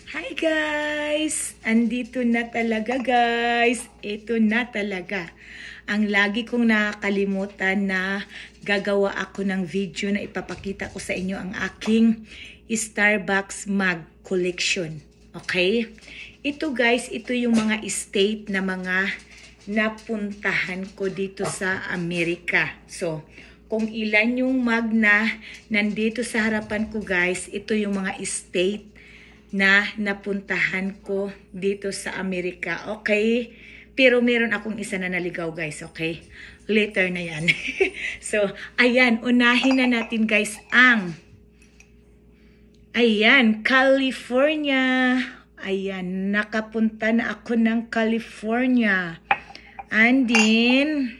Hi guys! Andito na talaga guys. Ito na talaga. Ang lagi kong nakakalimutan na gagawa ako ng video na ipapakita ko sa inyo ang aking Starbucks mug collection. Okay? Ito guys, ito yung mga estate na mga napuntahan ko dito sa Amerika. So, kung ilan yung mug na nandito sa harapan ko guys, ito yung mga estate na napuntahan ko dito sa Amerika. Okay? Pero meron akong isa na naligaw guys. Okay? Later na yan. So, ayan. Unahin na natin guys ang ayan, California. Ayan. Nakapunta na ako ng California. And then,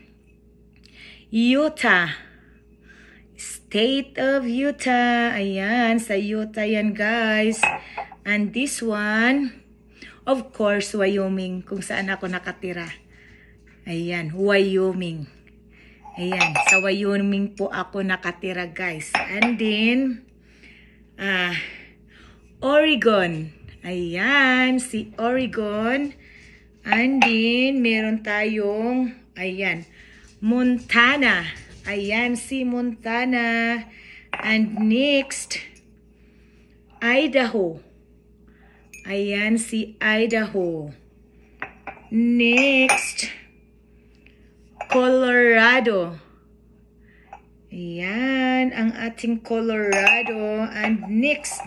Utah. State of Utah. Ayan. Sa Utah yan guys. And this one, of course, Wyoming, kung saan ako nakatira. Ayan, Wyoming. Ayan, sa Wyoming po ako nakatira, guys. And then, Oregon. Ayan, si Oregon. And then, meron tayong, ayan, Montana. Ayan, si Montana. And next, Idaho. Ayan si Idaho. Next, Colorado. Ayan ang ating Colorado. And next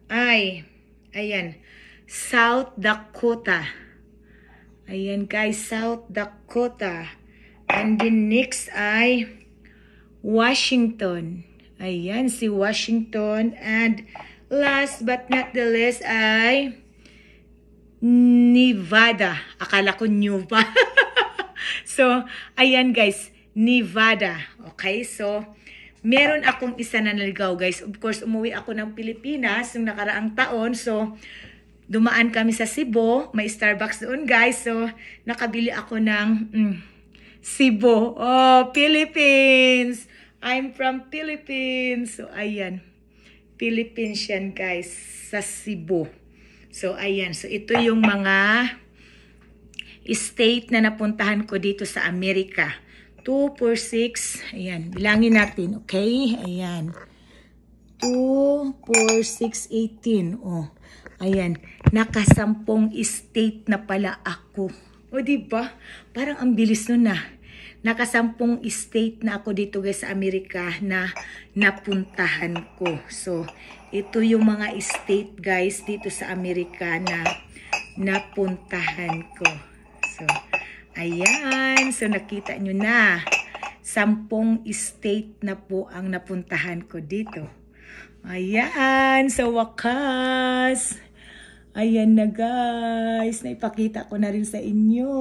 ay, ayan, South Dakota. Ayan guys, South Dakota. And then next ay Washington. Ayan si Washington. And last but not the least ay Nevada. Akala ko new pa. So, ayan guys, Nevada. Okay, so meron akong isa na naligaw guys. Of course, umuwi ako ng Pilipinas yung nakaraang taon. So, dumaan kami sa Cebu. May Starbucks doon guys. So, nakabili ako ng Cebu. Oh, Philippines! I'm from Philippines. So, ayan. Philippines yan guys, sa Cebu. So, ayan. So, ito yung mga state na napuntahan ko dito sa Amerika. 2, 4, 6. Ayan. Bilangin natin. Okay? Ayan. 2, 4, 6, 18. Oh. Ayan. Nakasampung state na pala ako. O, diba? Parang ang bilis nun na. Nakasampung state na ako dito guys sa Amerika na napuntahan ko. So, ito yung mga state guys dito sa Amerika na napuntahan ko. So, ayan. So, nakita nyo na. 10 state na po ang napuntahan ko dito. Ayan. Sa wakas. Ayan na guys. Naipakita ko na rin sa inyo.